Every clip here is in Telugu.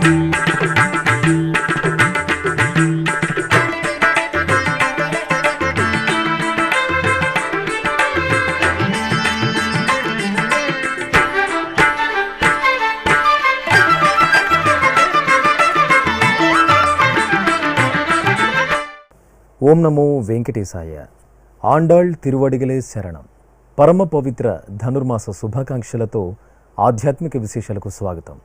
ఓం నమో వెంకటేశాయ. ఆండాళ్ తిరువడిగలే శరణం. పరమ పవిత్ర ధనుర్మాస శుభాకాంక్షలతో ఆధ్యాత్మిక విశేషాలకు స్వాగతం.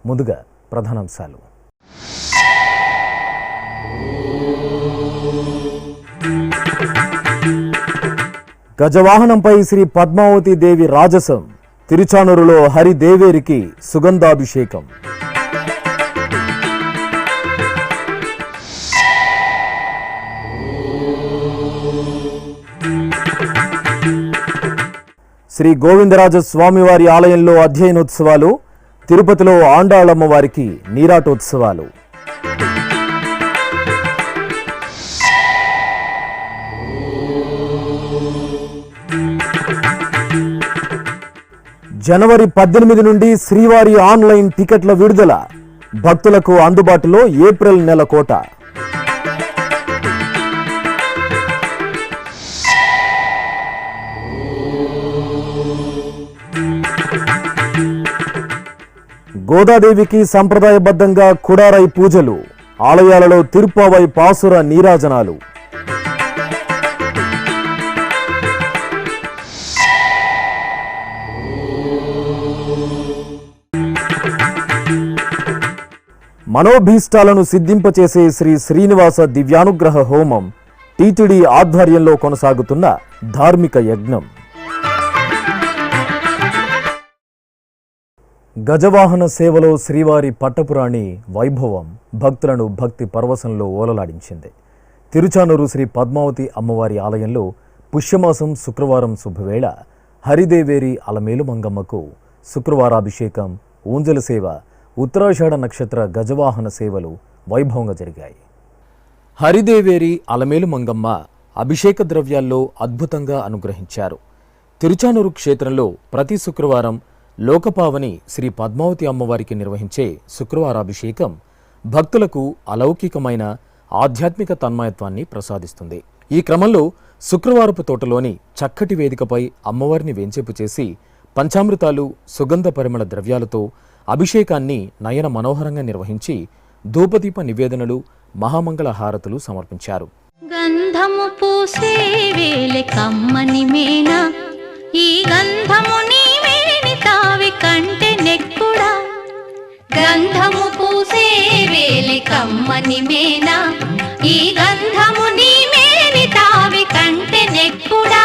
ముందుగా ప్రధానాంశాలు. గజవాహనంపై శ్రీ పద్మావతి దేవి రాజసం. తిరుచానూరులో హరిదేవేరికి సుగంధాభిషేకం. శ్రీ గోవిందరాజ స్వామివారి ఆలయంలో అధ్యయనోత్సవాలు. తిరుపతిలో ఆండాళమ్మవారికి నీరాటోత్సవాలు. జనవరి 18 నుండి శ్రీవారి ఆన్లైన్ టికెట్ల విడుదల. భక్తులకు అందుబాటులో ఏప్రిల్ నెల కోట. గోదాదేవికి సంప్రదాయబద్ధంగా కుడారై పూజలు. ఆలయాలలో తిరుప్పావై పాసుర నీరాజనాలు. మనోభీష్టాలను సిద్ధింపచేసే శ్రీ శ్రీనివాస దివ్యానుగ్రహ హోమం టీటీడీ ఆధ్వర్యంలో కొనసాగుతున్న ధార్మిక యజ్ఞం. గజవాహన సేవలో శ్రీవారి పట్టపురాణి వైభవం భక్తులను భక్తి పరవశంలో ఓలలాడించింది. తిరుచానూరు శ్రీ పద్మావతి అమ్మవారి ఆలయంలో పుష్యమాసం శుక్రవారం శుభవేళ హరిదేవేరి అలమేలు మంగమ్మకు శుక్రవారాభిషేకం, ఊంజల సేవ, ఉత్తరాషాఢ నక్షత్ర గజవాహన సేవలు వైభవంగా జరిగాయి. హరిదేవేరి అలమేలు మంగమ్మ అభిషేక ద్రవ్యాల్లో అద్భుతంగా అనుగ్రహించారు. తిరుచానూరు క్షేత్రంలో ప్రతి శుక్రవారం లోకపావని శ్రీ పద్మావతి అమ్మవారికి నిర్వహించే శుక్రవారాభిషేకం భక్తులకు అలౌకికమైన ఆధ్యాత్మిక తన్మయత్వాన్ని ప్రసాదిస్తుంది. ఈ క్రమంలో శుక్రవారపు తోటలోని చక్కటి వేదికపై అమ్మవారిని వెంచేపు చేసి పంచామృతాలు, సుగంధ పరిమళ ద్రవ్యాలతో అభిషేకాన్ని నయన మనోహరంగా నిర్వహించి ధూపదీప నివేదనలు, మహామంగళ హారతులు సమర్పించారు. గంధము పూసే వేలే కమ్మని మేనా, ఈ గంధము నీ మేని తావి కంటే నెక్కుడా. గంధము పూసే వేలే కమ్మని మేనా, ఈ గంధము నీ మేని తావి కంటే నెక్కుడా.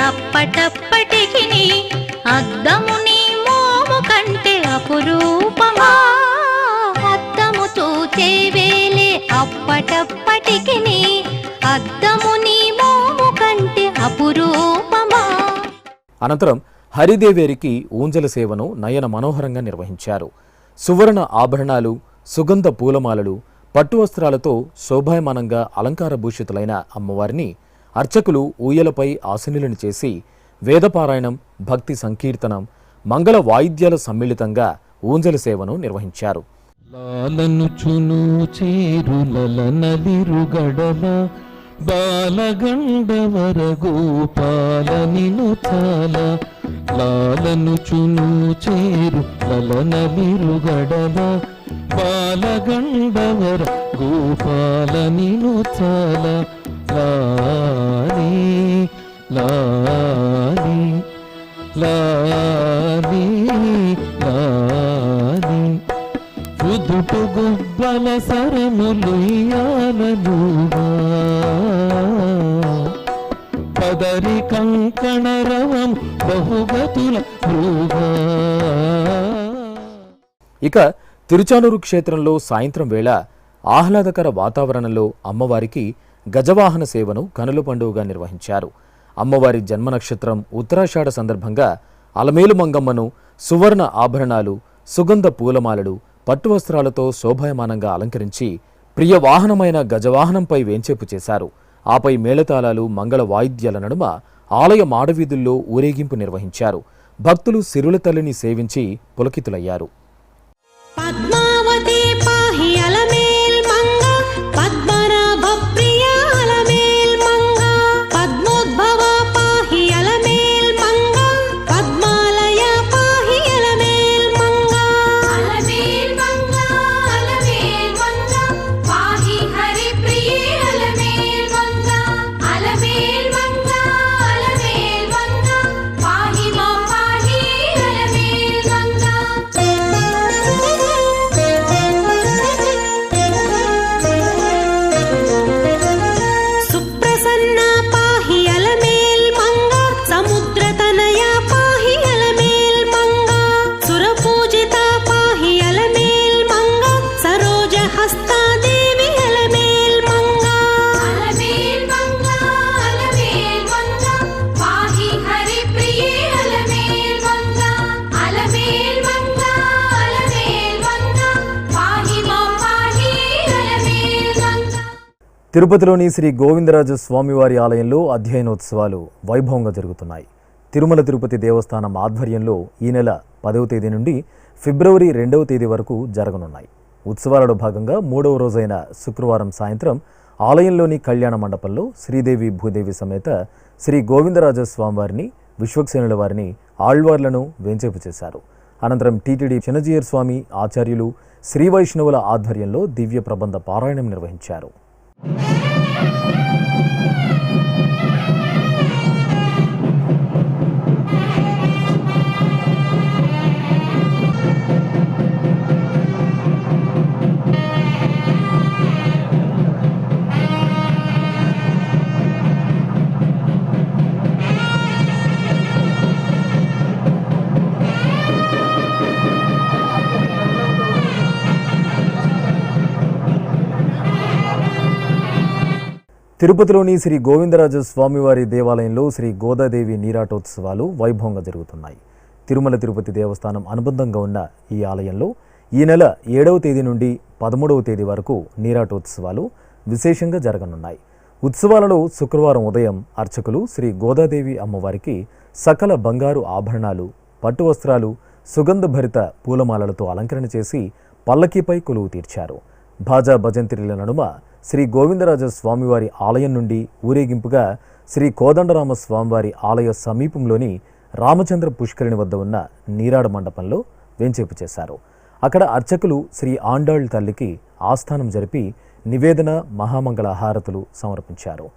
అప్పటప్పటికిని అద్దము నీ మోము కంటే అపురూపమా. అద్దము చూచే వేలే అప్పటప్పటికిని అద్దము నీ మోము కంటే అపురూపమా. అనంతరం హరిదేవేరికి ఊంజల సేవను నయన మనోహరంగా నిర్వహించారు. సువర్ణ ఆభరణాలు, సుగంధ పూలమాలలు, పట్టు వస్త్రాలతో శోభాయమానంగా అలంకార భూషితులైన అమ్మవారిని అర్చకులు ఊయలపై ఆసనులను చేసి వేదపారాయణం, భక్తి సంకీర్తనం, మంగళ వాయిద్యాల సమ్మిళితంగా ఊంజల సేవను నిర్వహించారు. లాలనుచును చేరులనలిరుగడల బాలగండవర గోపాలనిను చాల. లాలనుచును చేరులనలిరుగడల బాలగండవర గోపాలనిను చాల. లాలి లాలి లాలి పుటుగుబ్బల సరములు ఇయ్యాలలుగా పదరి కంకణ రవం బహుగతుల భృగా. ఇక తిరుచానూరు క్షేత్రంలో సాయంత్రం వేళ ఆహ్లాదకర వాతావరణంలో అమ్మవారికి గజవాహన సేవను కనుల పండుగగా నిర్వహించారు. అమ్మవారి జన్మ నక్షత్రం ఉత్తరాషాఢ సందర్భంగా అలమేలు మంగమ్మను సువర్ణ ఆభరణాలు, సుగంధ పూలమాలలు, పట్టు వస్త్రాలతో శోభాయమానంగా అలంకరించి ప్రియ వాహనమైన గజవాహనంపై వేంచేపు చేశారు. ఆపై మేళతాళాలు, మంగళ వాయిద్యాల నడుమ ఆలయ మాడవీధుల్లో ఊరేగింపు నిర్వహించారు. భక్తులు సిరుల తల్లిని సేవించి పులకితులయ్యారు. పద్మావతి పాహి అలమేల్ మంగ, పద్మనాభ ప్రియ అలమేల్ మంగ, పద్మోద్భవ పాహి అలమేల్ మంగ, పద్మాలయ పాహి అలమేల్ మంగ. అలమేల్ మంగ, అలమేల్ మంగ, పాహి హరి ప్రియ అలమేల్ మంగ, అలమేల్ మంగ, అలమేల్ మంగ, పాహి మా పాహి అలమేల్ మంగ. సుప్రసన్న పాహి అలమేల్ మంగ, సముద్రతనయ పాహి అలమేల్ మంగ, సురపూజిత పాహి అలమేల్ మంగ, సరోజ హస్తాదేవి అలమేల్ మంగ. అలమేల్ మంగ, అలమేల్ మంగ, పాహి హరి ప్రియ అలమేల్ మంగ, అలమేల్ మంగ, అలమేల్ మంగ, పాహి మా పాహి అలమేల్ మంగ. తిరుపతిలోని శ్రీ గోవిందరాజ స్వామివారి ఆలయంలో అధ్యయనోత్సవాలు వైభవంగా జరుగుతున్నాయి. తిరుమల తిరుపతి దేవస్థానం ఆధ్వర్యంలో ఈ నెల 10వ తేదీ నుండి ఫిబ్రవరి 2వ తేదీ వరకు జరగనున్నాయి. ఉత్సవాలలో భాగంగా 3వ రోజైన శుక్రవారం సాయంత్రం ఆలయంలోని కళ్యాణ మండపంలో శ్రీదేవి భూదేవి సమేత శ్రీ గోవిందరాజ స్వామివారిని, విశ్వక్సేనుల వారిని, ఆళ్వార్లను వేంచేపు చేశారు. అనంతరం టీటీడీ చిన్నజీయర్ స్వామి ఆచార్యులు, శ్రీ వైష్ణవుల ఆధ్వర్యంలో దివ్య ప్రబంధ పారాయణం నిర్వహించారు. తిరుపతిలోని శ్రీ గోవిందరాజ స్వామివారి దేవాలయంలో శ్రీ గోదాదేవి నీరాటోత్సవాలు వైభవంగా జరుగుతున్నాయి. తిరుమల తిరుపతి దేవస్థానం అనుబంధంగా ఉన్న ఈ ఆలయంలో ఈ నెల 7వ తేదీ నుండి 13వ తేదీ వరకు నీరాటోత్సవాలు విశేషంగా జరగనున్నాయి. ఉత్సవాలలో శుక్రవారం ఉదయం అర్చకులు శ్రీ గోదాదేవి అమ్మవారికి సకల బంగారు ఆభరణాలు, పట్టు వస్త్రాలు, సుగంధభరిత పూలమాలలతో అలంకరణ చేసి పల్లకీపై కొలువు తీర్చారు. భాజా భజంత్రిల నడుమ శ్రీ గోవిందరాజ స్వామివారి ఆలయం నుండి ఊరేగింపుగా శ్రీ కోదండరామ స్వామివారి ఆలయ సమీపంలోని రామచంద్ర పుష్కరిణి వద్ద ఉన్న నీరాడ మండపంలో వేంచేపు చేశారు. అక్కడ అర్చకులు శ్రీ ఆండాళ్ తల్లికి ఆస్థానం జరిపి నివేదన, మహామంగళ హారతులు సమర్పించారు.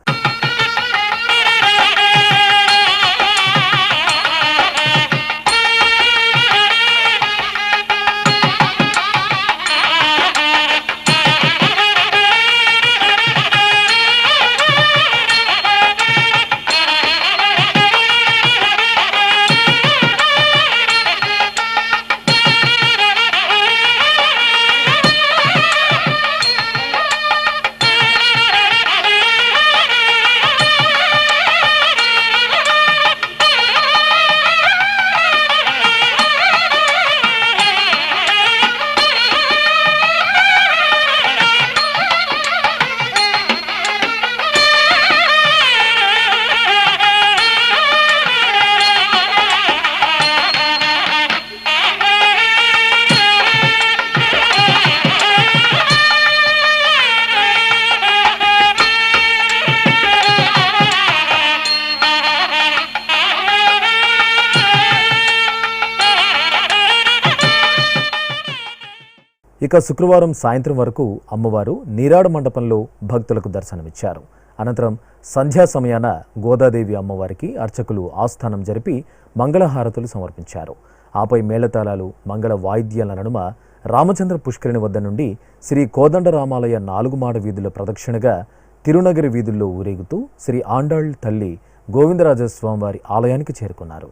ఇక శుక్రవారం సాయంత్రం వరకు అమ్మవారు నీరాడ మండపంలో భక్తులకు దర్శనమిచ్చారు. అనంతరం సంధ్యా సమయాన గోదాదేవి అమ్మవారికి అర్చకులు ఆస్థానం జరిపి మంగళహారతులు సమర్పించారు. ఆపై మేళతాళాలు, మంగళ వాయిద్యాల నడుమ రామచంద్ర పుష్కరిణి వద్ద నుండి శ్రీ కోదండరామాలయ 4 మాడ వీధుల ప్రదక్షిణగా తిరునగరి వీధుల్లో ఊరేగుతూ శ్రీ ఆండాళ్ తల్లి గోవిందరాజస్వామి వారి ఆలయానికి చేరుకున్నారు.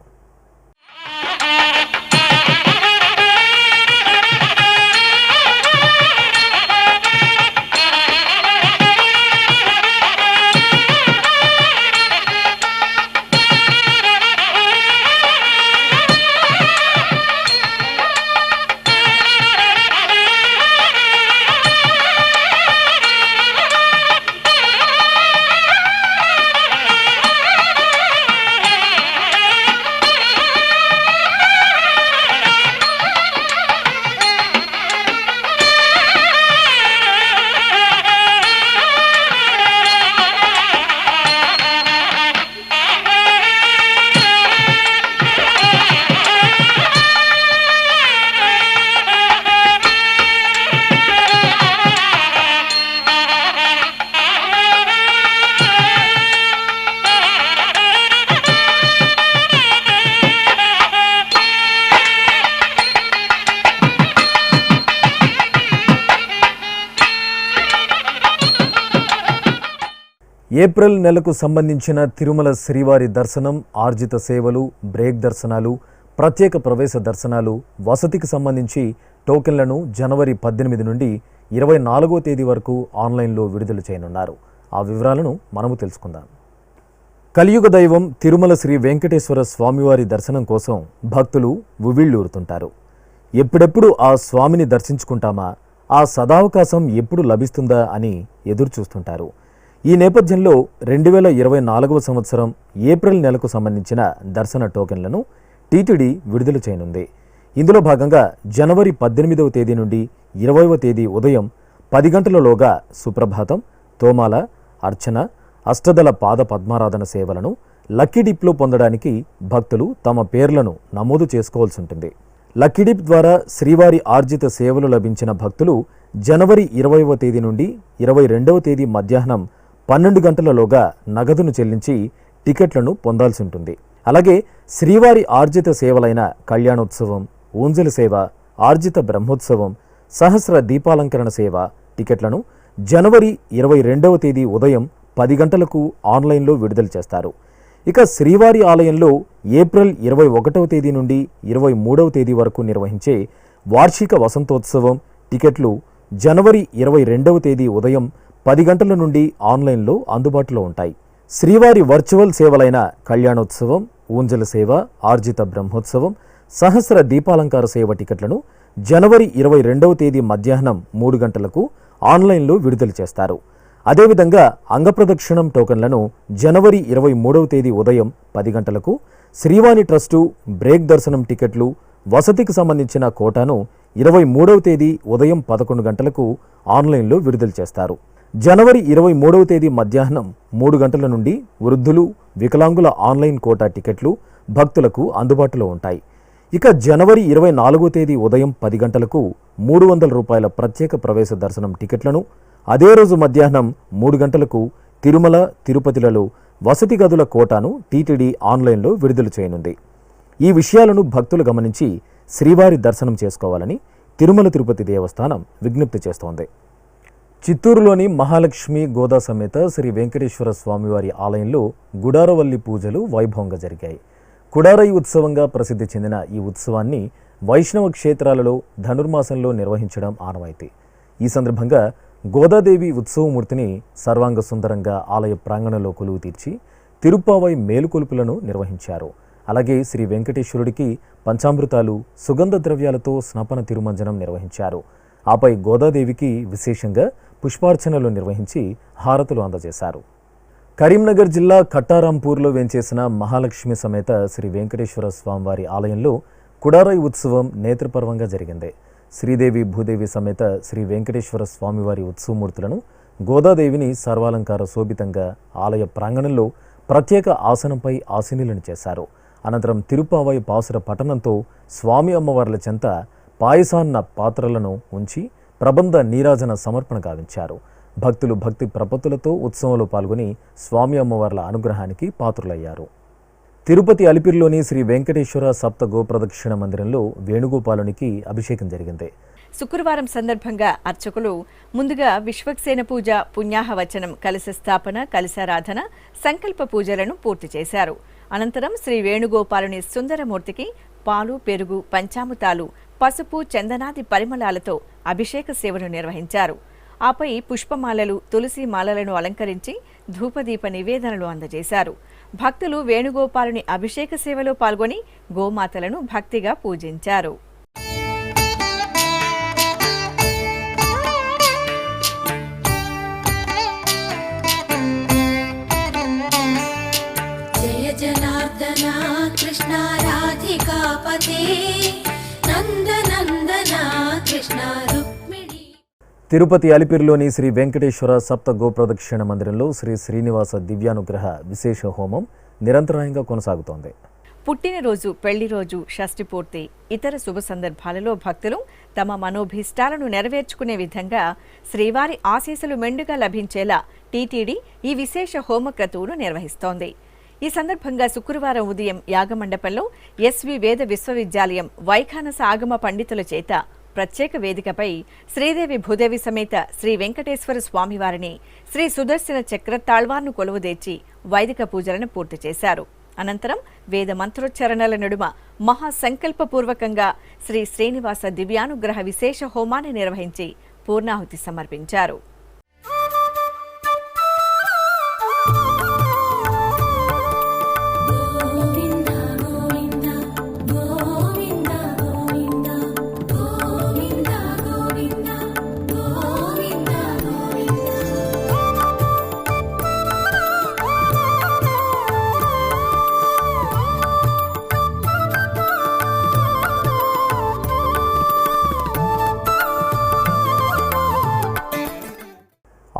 ఏప్రిల్ నెలకు సంబంధించిన తిరుమల శ్రీవారి దర్శనం, ఆర్జిత సేవలు, బ్రేక్ దర్శనాలు, ప్రత్యేక ప్రవేశ దర్శనాలు, వసతికి సంబంధించి టోకెన్లను జనవరి 18 నుండి 24వ తేదీ వరకు ఆన్లైన్లో విడుదల చేయనున్నారు. ఆ వివరాలను మనము తెలుసుకుందాం. కలియుగ దైవం తిరుమల శ్రీ వెంకటేశ్వర స్వామివారి దర్శనం కోసం భక్తులు ఉవ్విళ్ళూరుతుంటారు. ఎప్పుడెప్పుడు ఆ స్వామిని దర్శించుకుంటామా, ఆ సదావకాశం ఎప్పుడు లభిస్తుందా అని ఎదురు చూస్తుంటారు. ఈ నేపథ్యంలో 2024వ సంవత్సరం ఏప్రిల్ నెలకు సంబంధించిన దర్శన టోకెన్లను టీటీడీ విడుదల చేయనుంది. ఇందులో భాగంగా జనవరి 18వ తేదీ నుండి 20వ తేదీ ఉదయం 10 గంటలలోగా సుప్రభాతం, తోమాల, అర్చన, అష్టదళ పాద పద్మారాధన సేవలను లక్కీ డిప్లో పొందడానికి భక్తులు తమ పేర్లను నమోదు చేసుకోవాల్సి ఉంటుంది. లక్కీ డిప్ ద్వారా శ్రీవారి ఆర్జిత సేవలు లభించిన భక్తులు జనవరి 20వ తేదీ నుండి 22వ తేదీ మధ్యాహ్నం 12 గంటలలోగా నగదును చెల్లించి టికెట్లను పొందాల్సి ఉంటుంది. అలాగే శ్రీవారి ఆర్జిత సేవలైన కళ్యాణోత్సవం, ఊంజల సేవ, ఆర్జిత బ్రహ్మోత్సవం, సహస్ర దీపాలంకరణ సేవ టికెట్లను జనవరి 22వ తేదీ ఉదయం 10 గంటలకు ఆన్లైన్లో విడుదల చేస్తారు. ఇక శ్రీవారి ఆలయంలో ఏప్రిల్ 21వ తేదీ నుండి 23వ తేదీ వరకు నిర్వహించే వార్షిక వసంతోత్సవం టికెట్లు జనవరి 22వ తేదీ ఉదయం 10 గంటల నుండి ఆన్లైన్లో అందుబాటులో ఉంటాయి. శ్రీవారి వర్చువల్ సేవలైన కళ్యాణోత్సవం, ఊంజల సేవ, ఆర్జిత బ్రహ్మోత్సవం, సహస్ర దీపాలంకార సేవ టికెట్లను జనవరి 22వ తేదీ మధ్యాహ్నం 3 గంటలకు ఆన్లైన్లో విడుదల చేస్తారు. అదేవిధంగా అంగప్రదక్షిణం టోకెన్లను జనవరి 23వ తేదీ ఉదయం 10 గంటలకు, శ్రీవాణి ట్రస్టు బ్రేక్ దర్శనం టికెట్లు, వసతికి సంబంధించిన కోటాను 23వ తేదీ ఉదయం 11 గంటలకు ఆన్లైన్లో విడుదల చేస్తారు. జనవరి 23వ తేదీ మధ్యాహ్నం 3 గంటల నుండి వృద్ధులు, వికలాంగుల ఆన్లైన్ కోటా టికెట్లు భక్తులకు అందుబాటులో ఉంటాయి. ఇక జనవరి 24వ తేదీ ఉదయం 10 గంటలకు 300 రూపాయల ప్రత్యేక ప్రవేశ దర్శనం టికెట్లను, అదే రోజు మధ్యాహ్నం 3 గంటలకు తిరుమల, తిరుపతిలలో వసతి గదుల కోటాను టీటీడీ ఆన్లైన్లో విడుదల చేయనుంది. ఈ విషయాలను భక్తులు గమనించి శ్రీవారి దర్శనం చేసుకోవాలని తిరుమల తిరుపతి దేవస్థానం విజ్ఞప్తి చేస్తోంది. చిత్తూరులోని మహాలక్ష్మి గోదా సమేత శ్రీ వెంకటేశ్వర స్వామివారి ఆలయంలో గుడారవల్లి పూజలు వైభవంగా జరిగాయి. కుడారై ఉత్సవంగా ప్రసిద్ధి చెందిన ఈ ఉత్సవాన్ని వైష్ణవ క్షేత్రాలలో ధనుర్మాసంలో నిర్వహించడం ఆనవాయితీ. ఈ సందర్భంగా గోదాదేవి ఉత్సవమూర్తిని సర్వాంగ సుందరంగా ఆలయ ప్రాంగణంలో కొలువు తీర్చి తిరుప్పావై మేలుకొలుపులను నిర్వహించారు. అలాగే శ్రీ వెంకటేశ్వరుడికి పంచామృతాలు, సుగంధ ద్రవ్యాలతో స్నపన తిరుమంజనం నిర్వహించారు. ఆపై గోదాదేవికి విశేషంగా పుష్పార్చనలు నిర్వహించి హారతులు అందజేశారు. కరీంనగర్ జిల్లా కట్టారాంపూర్లో వేంచేసిన మహాలక్ష్మి సమేత శ్రీ వెంకటేశ్వర స్వామివారి ఆలయంలో కుడారై ఉత్సవం నేత్రపర్వంగా జరిగింది. శ్రీదేవి భూదేవి సమేత శ్రీ వెంకటేశ్వర స్వామివారి ఉత్సవమూర్తులను గోదాదేవిని సర్వాలంకార శోభితంగా ఆలయ ప్రాంగణంలో ప్రత్యేక ఆసనంపై ఆసీనులను చేశారు. అనంతరం తిరుప్పావై పాసుర పఠనంతో స్వామి అమ్మవార్ల చెంత పాయసాన్న పాత్రలను ఉంచి ప్రబంధ నీరాజన సమర్పణ గావించారు. భక్తులు భక్తి ప్రపత్తులతో ఉత్సవంలో పాల్గొని స్వామి అమ్మవార్ల అనుగ్రహానికి పాత్రులయ్యారు. తిరుపతి అలిపిరిలోని శ్రీ వెంకటేశ్వర సప్త గోప్రదక్షిణ మందిరంలో వేణుగోపాలునికి అభిషేకం జరిగింది. శుక్రవారం సందర్భంగా అర్చకులు ముందుగా విశ్వక్సేన పూజ, పుణ్యాహవచనం, కలశ స్థాపన, కలశారాధన, సంకల్ప పూజలను పూర్తి చేశారు. అనంతరం శ్రీ వేణుగోపాలుని సుందరమూర్తికి పాలు, పెరుగు, పంచామృతాలు, పసుపు, చందనాది పరిమళాలతో అభిషేక సేవను నిర్వహించారు. ఆపై పుష్పమాలలు, తులసి మాలలను అలంకరించి ధూపదీప నివేదనలు అందజేశారు. భక్తులు వేణుగోపాలుని అభిషేక సేవలో పాల్గొని గోమాతలను భక్తిగా పూజించారు. జయ జనార్దన కృష్ణ రాధికాపతే నందనందన కృష్ణ రుక్మిణి. తిరుపతి అలిపిరిలోని శ్రీ వెంకటేశ్వర సప్త గోప్రదక్షిణ మందిరంలో శ్రీ శ్రీనివాస దివ్యానుగ్రహ విశేష హోమం నిరంతరాయంగా కొనసాగుతోంది. పుట్టినరోజు, పెళ్లి రోజు, షష్ఠి పూర్తి, ఇతర శుభ సందర్భాలలో భక్తులు తమ మనోభీష్టాలను నెరవేర్చుకునే విధంగా శ్రీవారి ఆశీస్సులు మెండుగా లభించేలా టీటీడీ ఈ విశేష హోమ క్రతువును నిర్వహిస్తోంది. ఈ సందర్భంగా శుక్రవారం ఉదయం యాగమండపంలో ఎస్వి వేద విశ్వవిద్యాలయం వైఖానస ఆగమ పండితుల చేత ప్రత్యేక వేదికపై శ్రీదేవి భూదేవి సమేత శ్రీ వెంకటేశ్వర స్వామివారిని, శ్రీ సుదర్శన చక్ర తాళ్వార్ను కొలువుదీర్చి వైదిక పూజలను పూర్తి చేశారు. అనంతరం వేద మంత్రోచ్చరణల నడుమ మహాసంకల్పపూర్వకంగా శ్రీ శ్రీనివాస దివ్యానుగ్రహ విశేష హోమాన్ని నిర్వహించి పూర్ణాహుతి సమర్పించారు.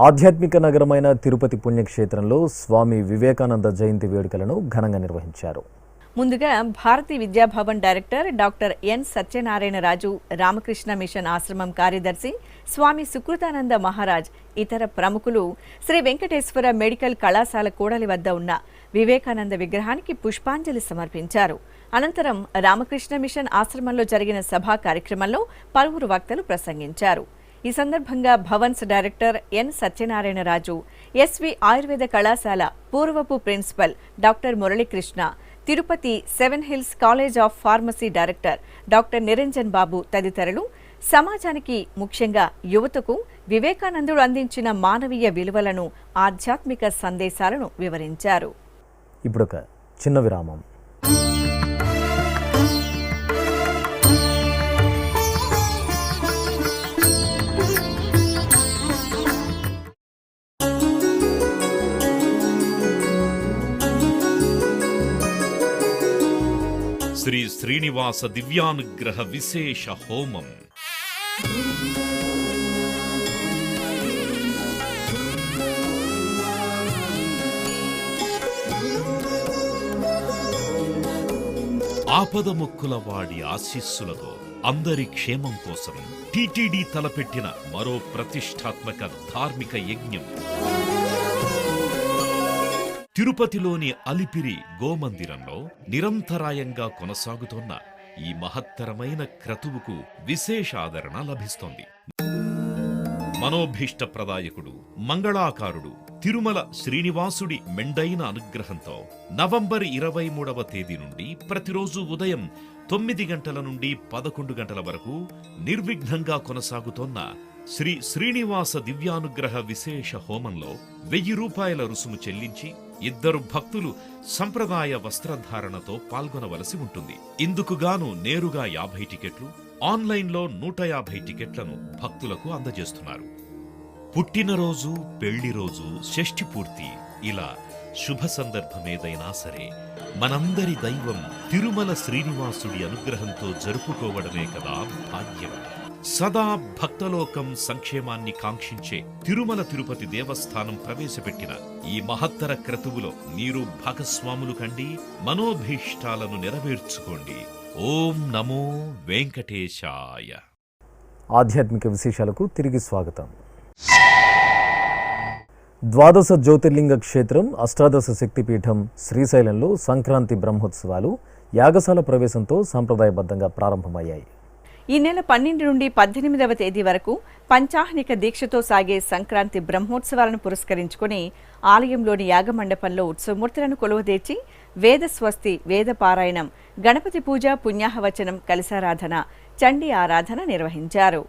ఆధ్యాత్మిక నగరమైన తిరుపతి పుణ్యక్షేత్రంలో స్వామి వివేకానంద జయంతి వేడుకలను ఘనంగా నిర్వహించారు. ముందుగా Bharathi Vidyabhavan director doctor N Satyanarayana Raju, Ramakrishna mission Ashram కార్యదర్శి స్వామి సుకృతానంద మహారాజ్, ఇతర ప్రముఖులు శ్రీ వెంకటేశ్వర మెడికల్ కళాశాల కూడలి వద్ద ఉన్న వివేకానంద విగ్రహానికి పుష్పాంజలి సమర్పించారు. అనంతరం రామకృష్ణ మిషన్ ఆశ్రమంలో జరిగిన సభా కార్యక్రమంలో పలువురు వక్తలు ప్రసంగించారు. ఈ సందర్భంగా Bhavan's director N Satyanarayana Raju, SV Ayurveda కళాశాల పూర్వపు principal doctor Muralikrishna, Tirupati seven hills college of pharmacy director doctor Niranjan Babu తదితరులు సమాజానికి, ముఖ్యంగా యువతకు వివేకానందుడు అందించిన మానవీయ విలువలను, ఆధ్యాత్మిక సందేశాలను వివరించారు. ఇప్పుడొక చిన్న విరామం. శ్రీ శ్రీనివాస దివ్యానుగ్రహ విశేష హోమం. ఆపద మొక్కుల వాడి ఆశీస్సులతో అందరి క్షేమం కోసం టీటీడీ తలపెట్టిన మరో ప్రతిష్టాత్మక ధార్మిక యజ్ఞం. తిరుపతిలోని అలిపిరి గోమందిరంలో నిరంతరాయంగా కొనసాగుతోన్న ఈ మహత్తరమైన క్రతువుకు విశేష ఆదరణ లభిస్తోంది. మనోభీష్టప్రదాయకుడు, మంగళాకారుడు తిరుమల శ్రీనివాసుడి మెండైన అనుగ్రహంతో నవంబర్ 23వ తేదీ నుండి ప్రతిరోజు ఉదయం 9 గంటల నుండి 11 గంటల వరకు నిర్విఘ్నంగా కొనసాగుతోన్న శ్రీ శ్రీనివాస దివ్యానుగ్రహ విశేష హోమంలో 1000 రూపాయల రుసుము చెల్లించి 2 భక్తులు సంప్రదాయ వస్త్రధారణతో పాల్గొనవలసి ఉంటుంది. ఇందుకుగాను నేరుగా 50 టికెట్లు, ఆన్లైన్లో 150 టికెట్లను భక్తులకు అందజేస్తున్నారు. పుట్టినరోజు, పెళ్లి రోజు, షష్ఠి పూర్తి, ఇలా శుభ సందర్భమేదైనా సరే మనందరి దైవం తిరుమల శ్రీనివాసుడి అనుగ్రహంతో జరుపుకోవడమే కదా భాగ్యం. సదా భక్తలోకం సంక్షేమాన్ని కాంక్షించే తిరుమల తిరుపతి దేవస్థానం ప్రవేశపెట్టిన ఈ మహత్తర క్రతువులో మీరు భాగస్వాములు కండి, మనోభీష్టాలను నెరవేర్చుకోండి. ఓం నమో వెంకటేశాయ. ఆధ్యాత్మిక విశేషాలకు తిరిగి స్వాగతం. ద్వాదశ జ్యోతిర్లింగ క్షేత్రం, అష్టాదశ శక్తిపీఠం శ్రీశైలంలో సంక్రాంతి బ్రహ్మోత్సవాలు యాగశాల ప్రవేశంతో సంప్రదాయబద్ధంగా ప్రారంభమయ్యాయి. ఈ నెల 12 నుండి 18వ తేదీ వరకు పంచాహ్నిక దీక్షతో సాగే సంక్రాంతి బ్రహ్మోత్సవాలను పురస్కరించుకుని ఆలయంలోని యాగమండపంలో ఉత్సవమూర్తులను కొలువుదీర్చి వేదస్వస్తి, వేదపారాయణం, గణపతి పూజ, పుణ్యాహవచనం, కలశారాధన, చండీ ఆరాధన నిర్వహించారు.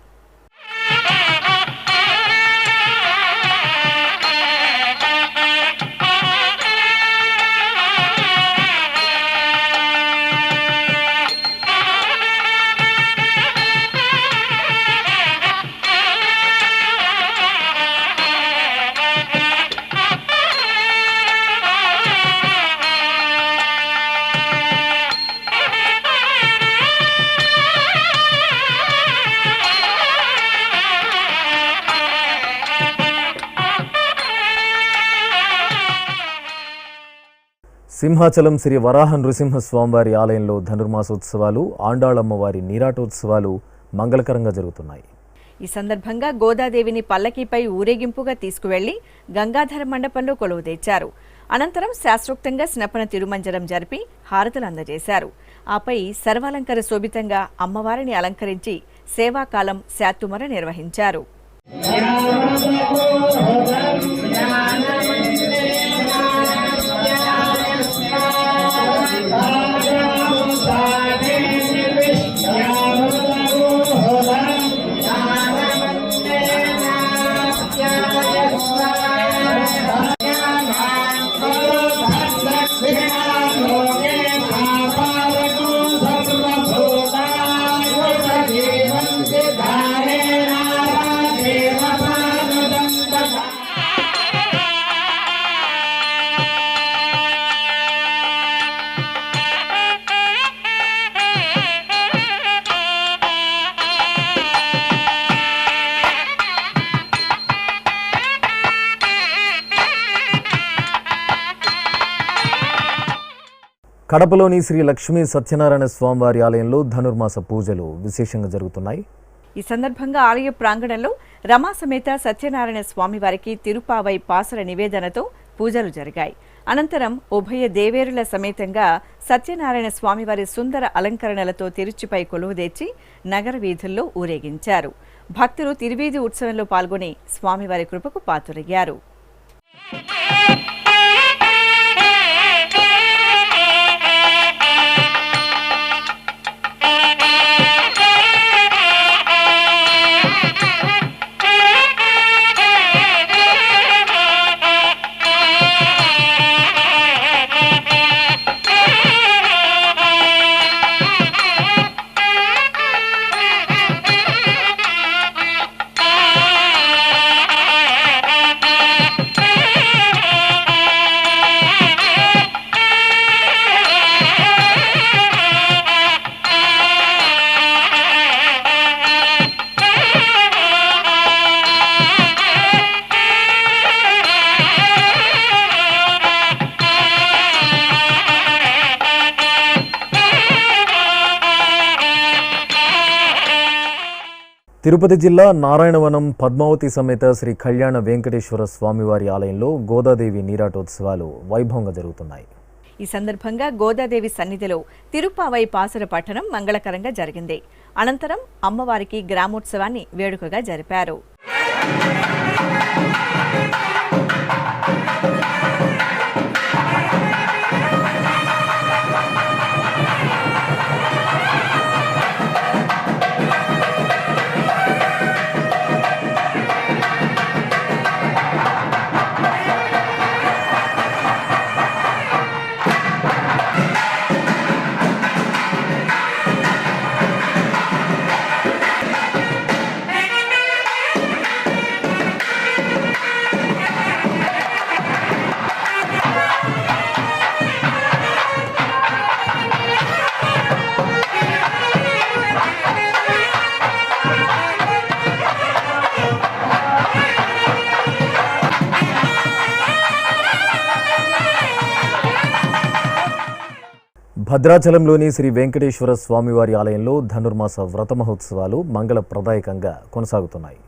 సింహాచలం శ్రీ వరాహ నృసింహస్వామివారి ఆలయంలో ధనుర్మాసోత్సవాలు, ఆండాళమ్మవారి నీరాటోత్సవాలు మంగళకరంగా జరుగుతున్నాయి. ఈ సందర్భంగా గోదాదేవిని పల్లకీపై ఊరేగింపుగా తీసుకువెళ్లి గంగాధర మండపంలో కొలువు తెచ్చారు. అనంతరం శాస్త్రోక్తంగా స్నపన తిరుమంజనం జరిపి హారతులు అందజేశారు. ఆపై సర్వాలంకార శోభితంగా అమ్మవారిని అలంకరించి సేవాకాలం శాతుమర నిర్వహించారు. కడపలోని శ్రీ లక్ష్మీ సత్యనారాయణ స్వామివారి ఆలయంలో ధనుర్మాస పూజలు విశేషంగా జరుగుతున్నాయి. ఈ సందర్భంగా ఆలయ ప్రాంగణంలో రమాసమేత సత్యనారాయణ స్వామివారికి తిరుపావై పాసర నివేదనతో పూజలు జరిగాయి. అనంతరం ఉభయ దేవేరుల సమేతంగా సత్యనారాయణ స్వామివారి సుందర అలంకరణలతో తిరుచిపై కొలువుదీర్చి నగర వీధుల్లో ఊరేగించారు. భక్తులు తిరువీధి ఉత్సవంలో పాల్గొని స్వామివారి కృపకు పాత్రులయ్యారు. తిరుపతి జిల్లా నారాయణవనం పద్మావతి సమేత శ్రీ కళ్యాణ వెంకటేశ్వర స్వామివారి ఆలయంలో గోదాదేవి నీరాటోత్సవాలు వైభవంగా జరుగుతున్నాయి. ఈ సందర్భంగా గోదాదేవి సన్నిధిలో తిరుపావై పాసుర పఠనం మంగళకరంగా జరిగింది. అనంతరం అమ్మవారికి గ్రామోత్సవాన్ని వేడుకగా జరిపారు. భద్రాచలంలోని శ్రీ వెంకటేశ్వర స్వామివారి ఆలయంలో ధనుర్మాస వ్రత మహోత్సవాలు మంగళప్రదాయకంగా కొనసాగుతున్నాయి.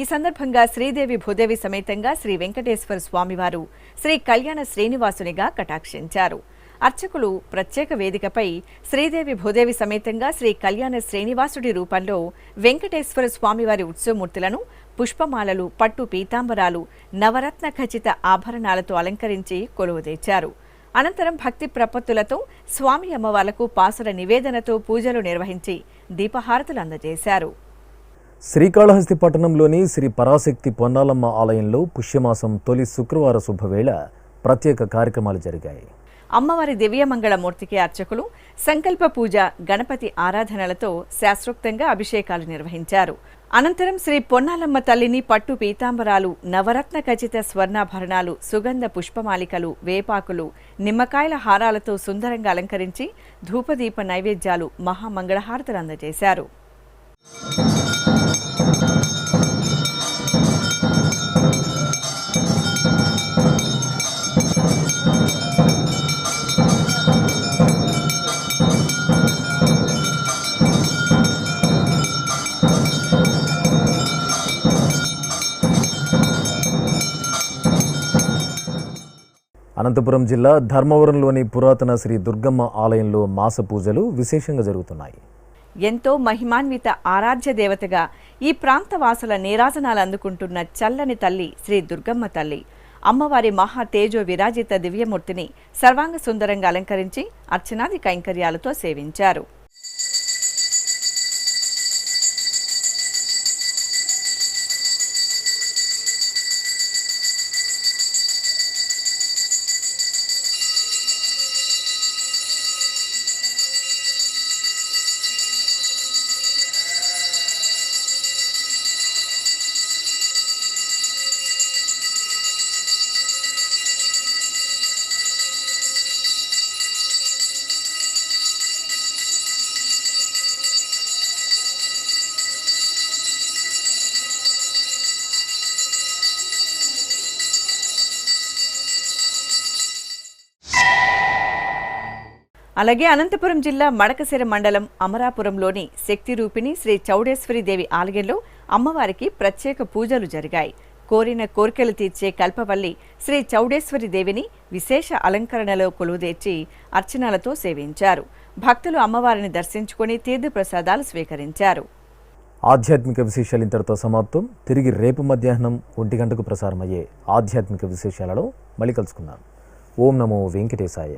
ఈ సందర్భంగా శ్రీదేవి భూదేవి సమేతంగా శ్రీ వెంకటేశ్వర స్వామివారు శ్రీ కళ్యాణ శ్రీనివాసునిగా కటాక్షించారు. అర్చకులు ప్రత్యేక వేదికపై శ్రీదేవి భూదేవి సమేతంగా శ్రీ కళ్యాణ శ్రీనివాసుడి రూపంలో వెంకటేశ్వర స్వామివారి ఉత్సవమూర్తులను పుష్పమాలలు, పట్టు పీతాంబరాలు, నవరత్న ఖచిత ఆభరణాలతో అలంకరించి కొలువుదీర్చారు. అనంతరం భక్తి ప్రపత్తులతో స్వామి అమ్మవార్లకు పాసుర నివేదనతో పూజలు నిర్వహించి దీపహారతులు అందజేశారు. శ్రీకాళహస్తి పట్టణంలోని శ్రీ పరాశక్తి పొన్నాలమ్మ ఆలయంలో పుష్యమాసం తొలి శుక్రవార శుభవేళ ప్రత్యేక కార్యక్రమాలు జరిగాయి. అమ్మవారి దివ్యమంగళమూర్తికి అర్చకులు సంకల్ప పూజ, గణపతి ఆరాధనలతో శాస్త్రోక్తంగా అభిషేకాలు నిర్వహించారు. అనంతరం శ్రీ పొన్నాలమ్మ తల్లిని పట్టు పీతాంబరాలు, నవరత్న ఖచిత స్వర్ణాభరణాలు, సుగంధ పుష్పమాలికలు, వేపాకులు, నిమ్మకాయల హారాలతో సుందరంగా అలంకరించి ధూపదీప నైవేద్యాలు, మహామంగళహారతులు అందజేశారు. అనంతపురం జిల్లా ధర్మవరంలోని పురాతన శ్రీ దుర్గమ్మ ఆలయంలో మాస పూజలు విశేషంగా జరుగుతున్నాయి. ఎంతో మహిమాన్విత ఆరాధ్య దేవతగా ఈ ప్రాంత వాసుల నీరాజనాలు అందుకుంటున్న చల్లని తల్లి శ్రీ దుర్గమ్మ తల్లి అమ్మవారి మహా తేజో విరాజిత దివ్యమూర్తిని సర్వాంగ సుందరంగా అలంకరించి అర్చనాది కైంకర్యాలతో సేవించారు. అలాగే అనంతపురం జిల్లా మడకశిర మండలం అమరాపురంలోని శక్తి రూపిణి శ్రీ చౌడేశ్వరి దేవి ఆలయంలో అమ్మవారికి ప్రత్యేక పూజలు జరిగాయి. కోరిన కోరికలు తీర్చే కల్పవల్లి శ్రీ చౌడేశ్వరి దేవిని విశేష అలంకరణలో కొలువుదీర్చి అర్చనలతో సేవించారు. భక్తులు అమ్మవారిని దర్శించుకుని తీర్థప్రసాదాలు స్వీకరించారు. ఆధ్యాత్మిక విశేషాలు ఇంతటితో సమాప్తం. తిరిగి రేపు మధ్యాహ్నం 1 గంటకు ప్రసారమయ్యే ఆధ్యాత్మిక విశేషాలలో మళ్ళీ కలుసుకుందాం. ఓం నమో వెంకటేశాయ.